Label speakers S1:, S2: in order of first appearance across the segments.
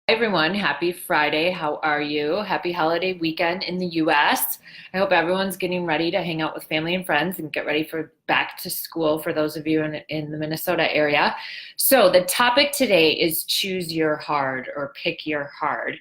S1: Hi everyone, happy Friday. How are you? Happy holiday weekend in the US. I hope everyone's getting ready to hang out with family and friends and get ready for back to school for those of you in the Minnesota area. So, the topic today is choose your hard or pick your hard.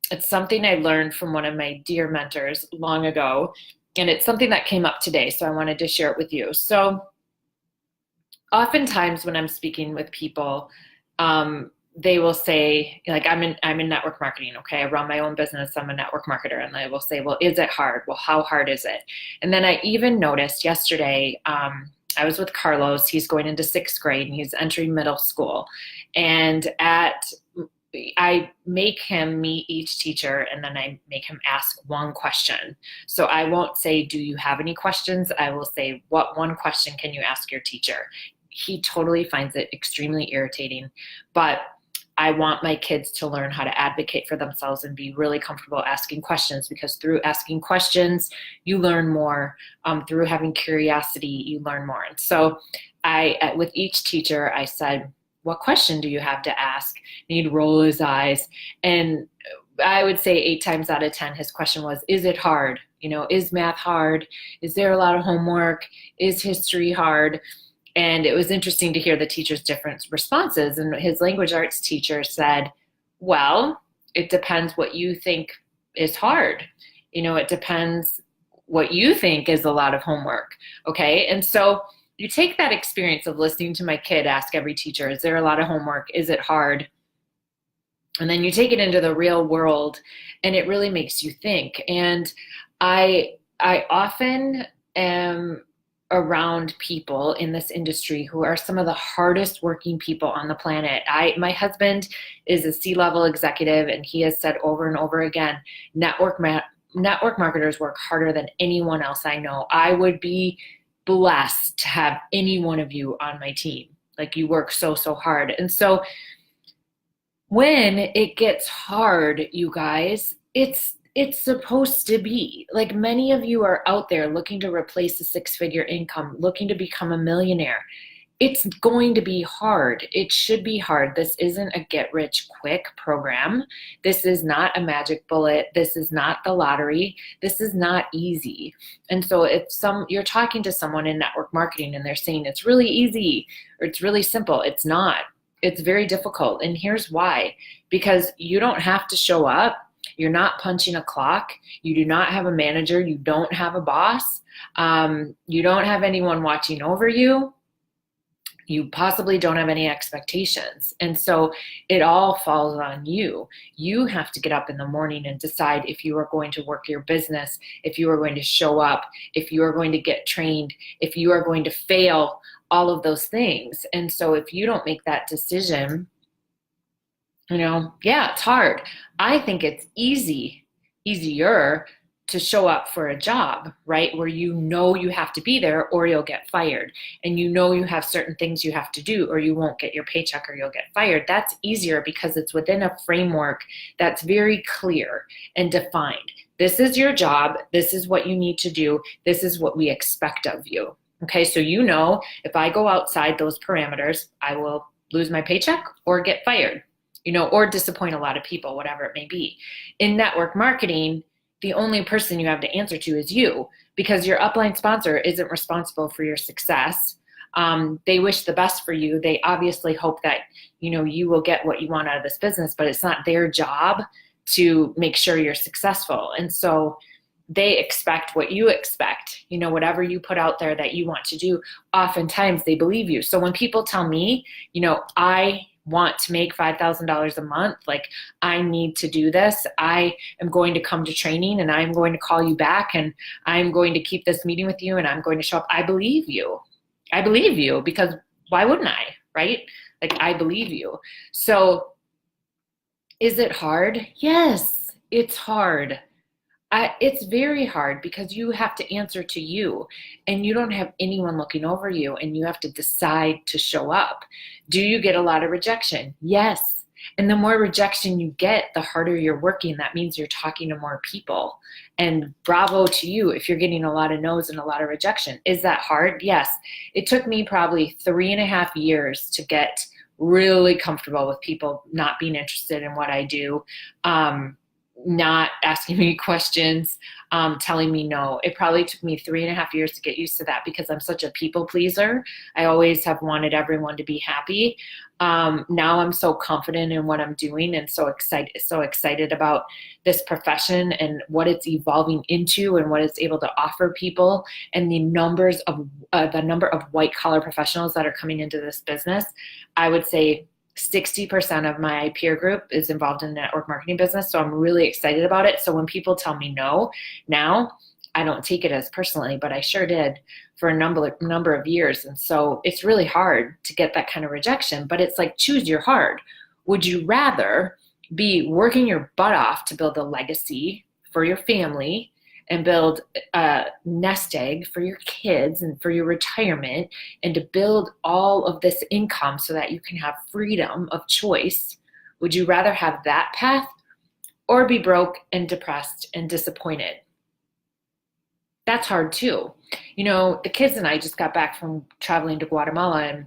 S1: It's something I learned from one of my dear mentors long ago, and it's something that came up today, so I wanted to share it with you. So, oftentimes when I'm speaking with people, they will say, like, I'm in network marketing. Okay, I run my own business. I'm a network marketer, and they will say, well, is it hard? Well, how hard is it? And then I even noticed yesterday, I was with Carlos. He's going into sixth grade and he's entering middle school, and I make him meet each teacher and then I make him ask one question. So I won't say, do you have any questions? I will say, what one question can you ask your teacher? He totally finds it extremely irritating, but I want my kids to learn how to advocate for themselves and be really comfortable asking questions, because through asking questions, you learn more. Through having curiosity, you learn more. And so with each teacher, I said, what question do you have to ask? And he'd roll his eyes. And I would say 8 times out of 10, his question was, is it hard? Is math hard? Is there a lot of homework? Is history hard? And it was interesting to hear the teacher's different responses. And his language arts teacher said, well, it depends what you think is hard. It depends what you think is a lot of homework. Okay. And so you take that experience of listening to my kid ask every teacher, is there a lot of homework? Is it hard? And then you take it into the real world and it really makes you think. And I often am around people in this industry who are some of the hardest working people on the planet. My husband is a C-level executive, and he has said over and over again, network marketers work harder than anyone else I know. I would be blessed to have any one of you on my team. Like, you work so hard. And so when it gets hard, you guys, it's supposed to be. Like, many of you are out there looking to replace a six-figure income, looking to become a millionaire. It's going to be hard. It should be hard. This isn't a get-rich-quick program. This is not a magic bullet. This is not the lottery. This is not easy. And so if you're talking to someone in network marketing and they're saying it's really easy or it's really simple, it's not. It's very difficult. And here's why. Because you don't have to show up. You're not punching a clock. You do not have a manager. You don't have a boss. You don't have anyone watching over you. You possibly don't have any expectations. And so it all falls on you. You have to get up in the morning and decide if you are going to work your business, if you are going to show up, if you are going to get trained, if you are going to fail, all of those things. And so if you don't make that decision, yeah, it's hard. I think it's easier to show up for a job, right? Where you have to be there or you'll get fired. And you have certain things you have to do or you won't get your paycheck or you'll get fired. That's easier because it's within a framework that's very clear and defined. This is your job. This is what you need to do. This is what we expect of you. Okay, so if I go outside those parameters, I will lose my paycheck or get fired. Or disappoint a lot of people, whatever it may be. In network marketing, the only person you have to answer to is you, because your upline sponsor isn't responsible for your success. They wish the best for you. They obviously hope that, you will get what you want out of this business, but it's not their job to make sure you're successful. And so they expect what you expect, whatever you put out there that you want to do. Oftentimes they believe you. So when people tell me, I want to make $5,000 a month, like, I need to do this, I am going to come to training and I'm going to call you back and I'm going to keep this meeting with you and I'm going to show up. I believe you. Because why wouldn't I, right? Like, I believe you. So is it hard? Yes, it's hard. It's very hard because you have to answer to you and you don't have anyone looking over you and you have to decide to show up. Do you get a lot of rejection? Yes. And the more rejection you get, the harder you're working. That means you're talking to more people. And bravo to you if you're getting a lot of no's and a lot of rejection. Is that hard? Yes. It took me probably 3.5 years to get really comfortable with people not being interested in what I do, not asking me questions, telling me no. It probably took me 3.5 years to get used to that because I'm such a people pleaser. I always have wanted everyone to be happy. Now I'm so confident in what I'm doing and so excited about this profession and what it's evolving into and what it's able to offer people, and the number of white collar professionals that are coming into this business. I would say 60% of my peer group is involved in the network marketing business. So I'm really excited about it. So when people tell me no now, I don't take it as personally, but I sure did for a number of years. And so it's really hard to get that kind of rejection, but it's like, choose your heart. Would you rather be working your butt off to build a legacy for your family and build a nest egg for your kids and for your retirement, and to build all of this income so that you can have freedom of choice? Would you rather have that path or be broke and depressed and disappointed? That's hard too. The kids and I just got back from traveling to Guatemala, and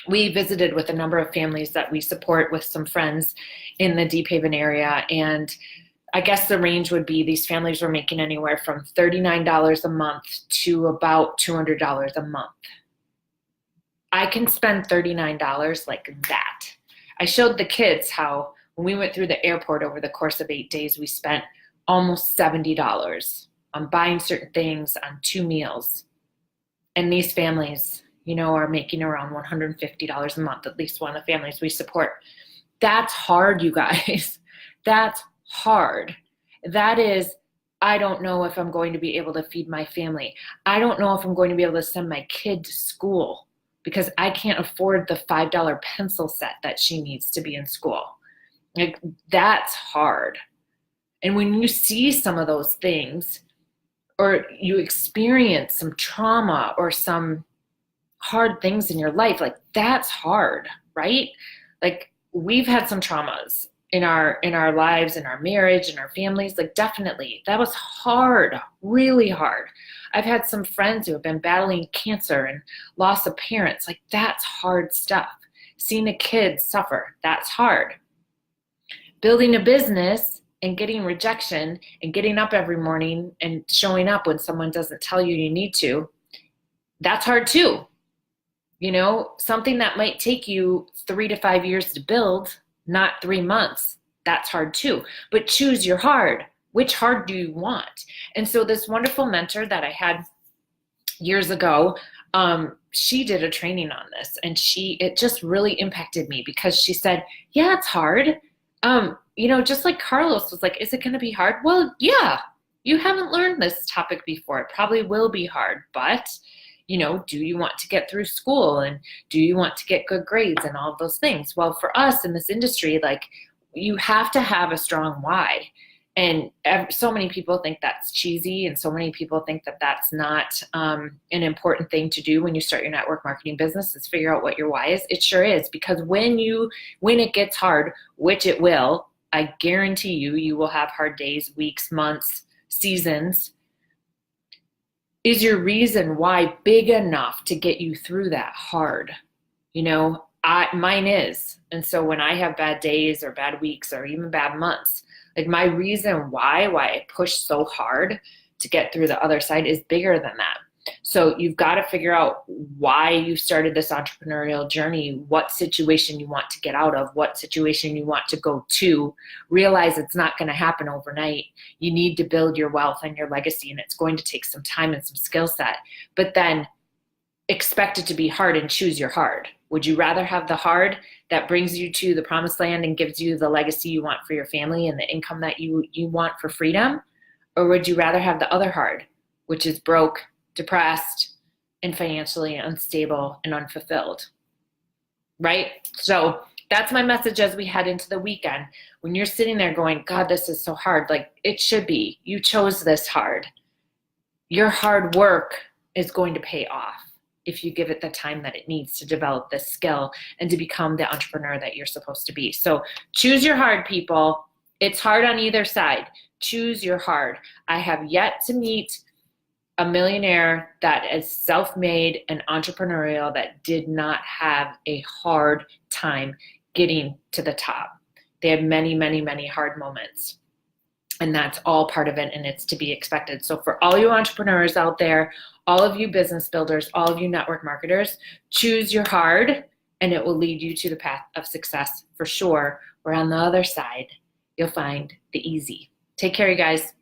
S1: we visited with a number of families that we support with some friends in the Deep Haven area. And I guess the range would be these families were making anywhere from $39 a month to about $200 a month. I can spend $39 like that. I showed the kids how when we went through the airport over the course of 8 days, we spent almost $70 on buying certain things, on 2 meals. And these families, are making around $150 a month, at least one of the families we support. That's hard, you guys. That's hard. That is, I don't know if I'm going to be able to feed my family. I don't know if I'm going to be able to send my kid to school because I can't afford the $5 pencil set that she needs to be in school. Like, that's hard. And when you see some of those things, or you experience some trauma or some hard things in your life, like, that's hard, right? Like, we've had some traumas in our lives, in our marriage, in our families. Like, definitely that was hard, really hard. I've had some friends who have been battling cancer and loss of parents. Like, that's hard stuff. Seeing a kid suffer, that's hard. Building a business and getting rejection and getting up every morning and showing up when someone doesn't tell you you need to, that's hard too. Something that might take you 3 to 5 years to build, not 3 months, that's hard too. But choose your hard. Which hard do you want? And so this wonderful mentor that I had years ago, she did a training on this, and it just really impacted me because she said, yeah, it's hard. Just like Carlos was like, is it going to be hard? Well, yeah, you haven't learned this topic before. It probably will be hard, but do you want to get through school, and do you want to get good grades and all of those things? Well, for us in this industry, like, you have to have a strong why. And so many people think that's cheesy, and so many people think that that's not an important thing to do when you start your network marketing business, is figure out what your why is. It sure is, because when it gets hard, which it will, I guarantee you will have hard days, weeks, months, seasons. Is your reason why big enough to get you through that hard? Mine is. And so when I have bad days or bad weeks or even bad months, like, my reason why I push so hard to get through the other side is bigger than that. So you've got to figure out why you started this entrepreneurial journey, what situation you want to get out of, what situation you want to go to. Realize it's not going to happen overnight. You need to build your wealth and your legacy, and it's going to take some time and some skill set. But then expect it to be hard and choose your hard. Would you rather have the hard that brings you to the promised land and gives you the legacy you want for your family and the income that you want for freedom? Or would you rather have the other hard, which is broke, depressed, and financially unstable and unfulfilled? Right? So that's my message as we head into the weekend. When you're sitting there going, God, this is so hard, like, it should be. You chose this hard. Your hard work is going to pay off if you give it the time that it needs to develop this skill and to become the entrepreneur that you're supposed to be. So choose your hard, people. It's hard on either side. Choose your hard. I have yet to meet a millionaire that is self-made and entrepreneurial that did not have a hard time getting to the top. They had many, many, many hard moments. And that's all part of it, and it's to be expected. So for all you entrepreneurs out there, all of you business builders, all of you network marketers, choose your hard, and it will lead you to the path of success for sure. Where on the other side, you'll find the easy. Take care, you guys.